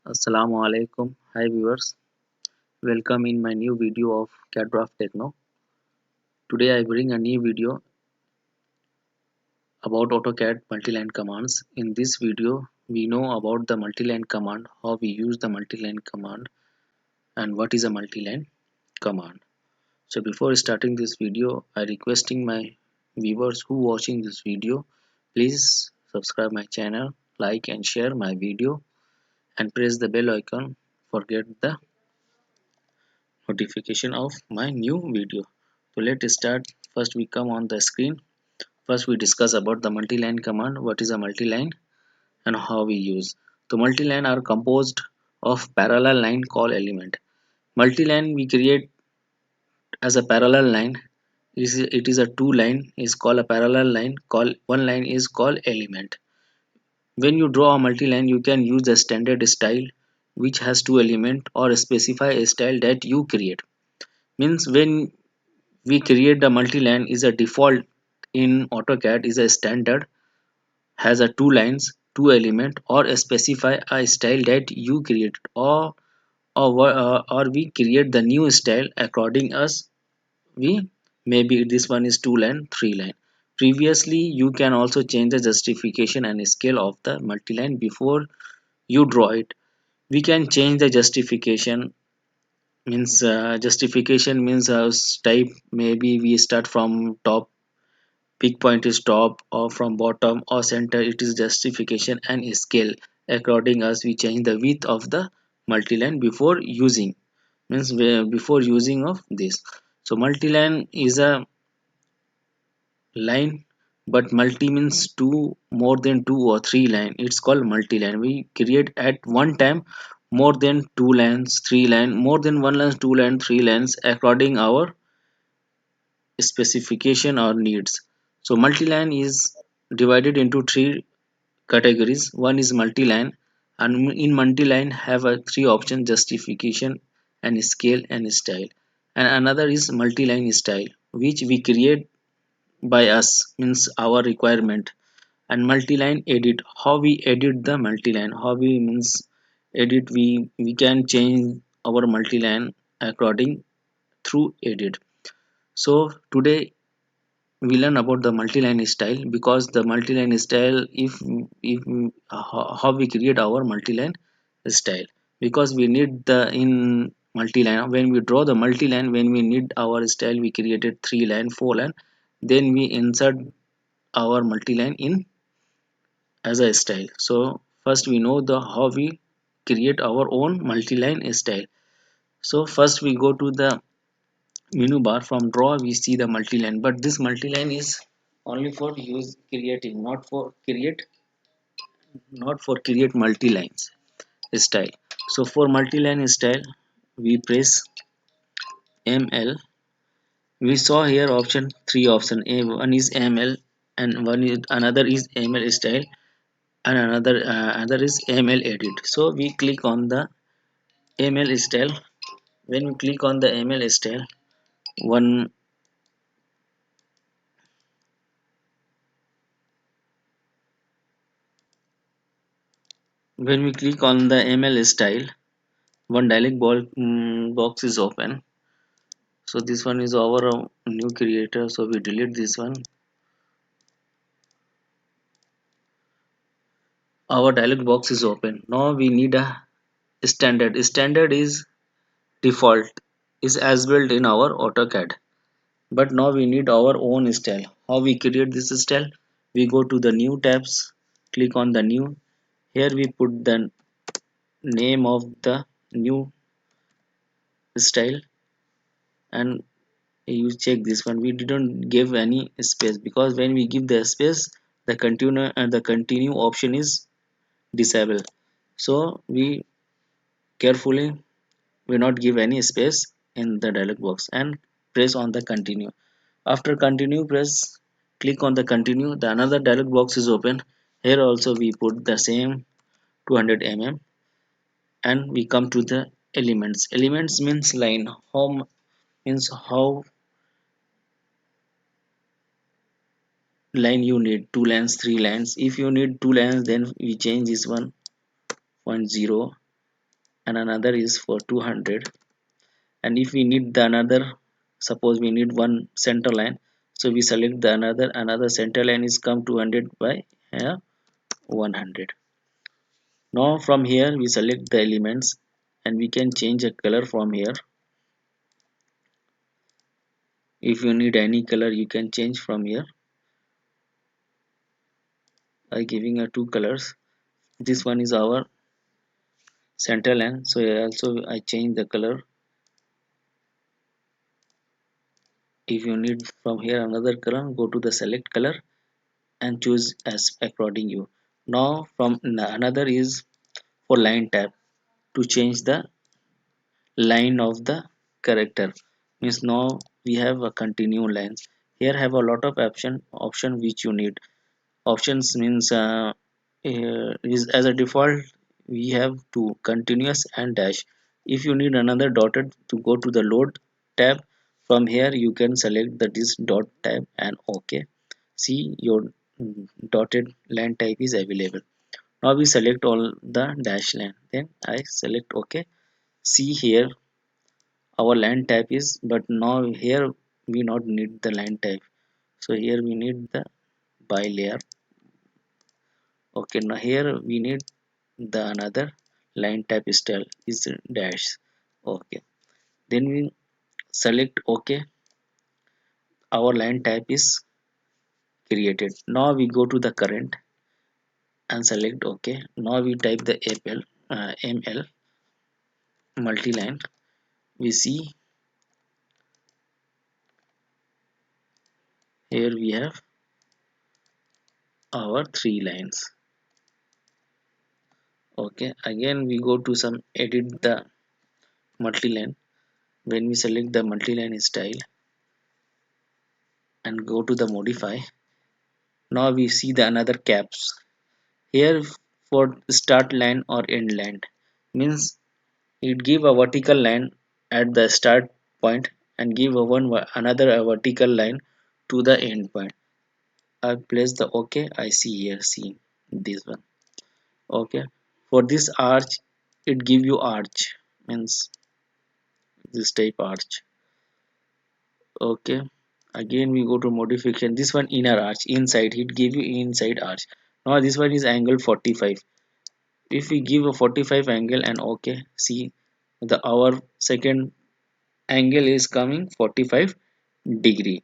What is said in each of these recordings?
Assalamu alaikum. Hi viewers. Welcome in my new video of CAD Draft Techno. Today I bring a new video about AutoCAD multiline commands. In this video, we know about the multiline command, how we use the multiline command, and what is a multiline command. So before starting this video, I requesting my viewers who watching this video, please subscribe my channel, like and share my video, and press the bell icon for get the notification of my new video. So let's start. First we come on the screen. First we discuss about the multiline command. What is a multiline and how we use. The multiline are composed of parallel line call element. Multiline we create as a parallel line. It is a two line is called a parallel line. Call one line is called element. When you draw a multiline, you can use the standard style which has two element or specify a style that you create. Means when we create the multiline is a default in AutoCAD is a standard has a two lines two element or specify a style that you create or we create the new style according as we maybe this one is two line three line. Previously you can also change the justification and scale of the multiline before you draw it. We can change the justification means justification means type maybe we start from top, peak point is top or from bottom or center, it is justification and scale according as we change the width of the multiline before using means before using of this. So multiline is a line but multi means two more than two or three line, it's called multiline. We create at one time more than two lines three line more than one lines two line three lines according our specification or needs. So multiline is divided into three categories. One is multiline, and in multiline have a three option justification and scale and style. And another is multiline style, which we create by us means our requirement. And multiline edit, how we edit the multiline, how we means edit we can change our multiline according through edit. So today we learn about the multiline style because the multiline style if how we create our multiline style because we need the in multiline when we draw the multiline when we need our style we created three line four line then we insert our multiline in as a style. So first we know the how we create our own multiline style. So first we go to the menu bar. From draw we see the multiline, but this multiline is only for use creating, not for create multilines style. So for multiline style we press ML. We saw here option three option a one is ML and one is another is ML style and another is ML edit. So we click on the ML style. When we click on the ML style, one when we click on the ML style, one box is open. So this one is our new creator, so we delete this one. Our dialog box is open. Now we need a standard is default is as built in our AutoCAD, but now we need our own style. How we create this style? We go to the new tabs, click on the new. Here we put the name of the new style and you check this one. We didn't give any space because when we give the space the continue option is disabled. So we carefully will not give any space in the dialog box and press on the continue. After continue press click on the continue, the another dialog box is open. Here also we put the same 200 mm and we come to the elements means line. How means how line you need two lines three lines. If you need two lines then we change this one 0.0 and another is for 200. And if we need the another, suppose we need one center line, so we select the another center line is come 200 by 100. Now from here we select the elements, and we can change a color from here. If you need any color you can change from here by giving a two colors. This one is our center line, so also I change the color. If you need from here another color, go to the select color and choose as according you. Now from another is for line tab, to change the line of the character. Means now we have a continue lines. Here have a lot of option which you need. Options means is as a default we have to continuous and dash. If you need another dotted, to go to the load tab. From here you can select the this dot tab and OK. See your dotted line type is available. Now we select all the dash line, then I select OK. See here our line type is, but now here we not need the line type, so here we need the by layer. Okay, now here we need the another line type style is dash. Okay, then we select OK. Our line type is created. Now we go to the current and select OK. Now we type the ML multiline. We see here we have our three lines. Okay, again we go to some edit the multiline. When we select the multiline style and go to the modify, now we see the another caps here for start line or end line. Means it give a vertical line at the start point and give a another vertical line to the end point. I place the OK. I see here, see this one. Okay, for this arch it give you arch, means this type arch. Okay, again we go to modification. This one inner arch, inside it give you inside arch. Now this one is angle 45. If we give a 45 angle and OK, see the our second angle is coming 45 degree.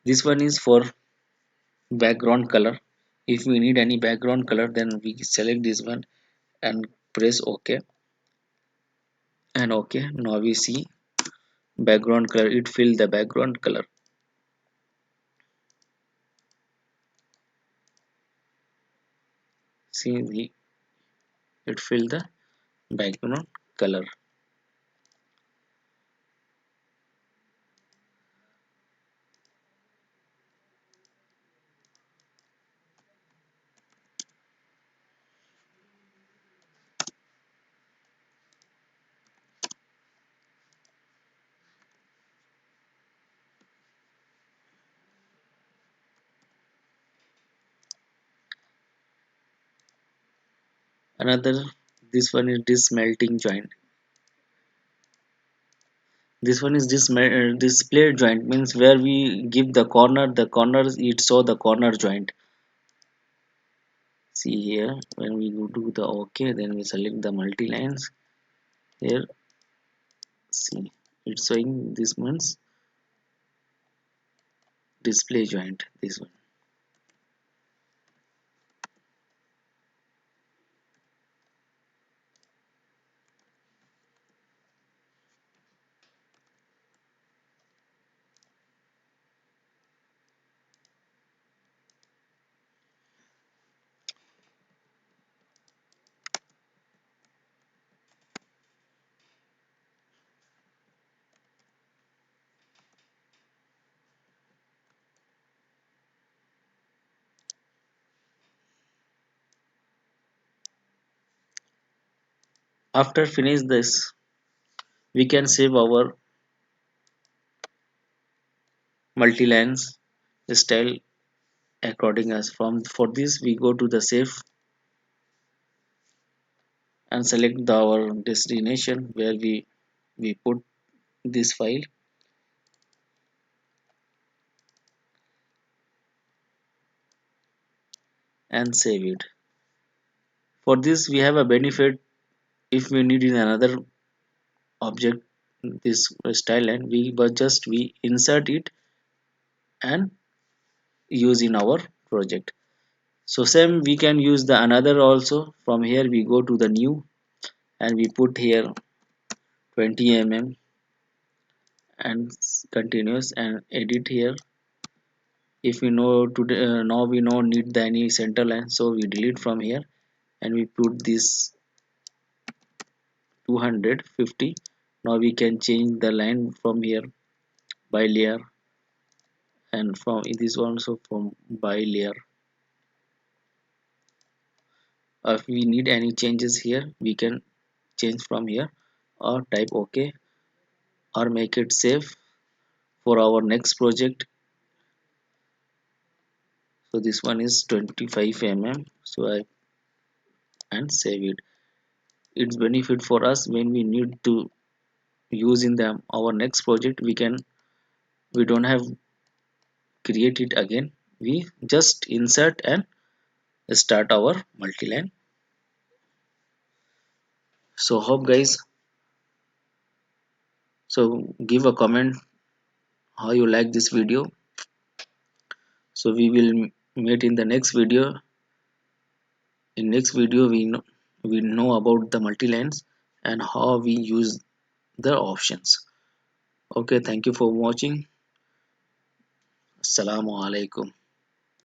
This one is for background color. If we need any background color, then we select this one and press OK and OK. Now we see background color, it fill the background color. See it fill the background color. Another, this one is this melting joint. This one is this display joint, means where we give the corners it show the corner joint. See here when we go to the OK, then we select the multi lines. Here see it's showing this means display joint, this one. After finish this, we can save our multi lines style according as from. For this we go to the save and select our destination where we put this file and save it. For this we have a benefit. If we need in another object this style line, we insert it and use in our project. So same we can use the another also. From here we go to the new and we put here 20 mm and continuous and edit here. If we know today now we know need the any center line, so we delete from here and we put this 250. Now we can change the line from here by layer, and from this also from by layer. If we need any changes here we can change from here or type OK or make it save for our next project. So this one is 25 mm, so I and save it. It's benefit for us when we need to use in them our next project. We don't have create it again, we just insert and start our multiline. So hope guys, so give a comment how you like this video. So we will meet in the next video. In next video we know about the multilines and how we use the options. Okay, thank you for watching. Assalamu alaikum.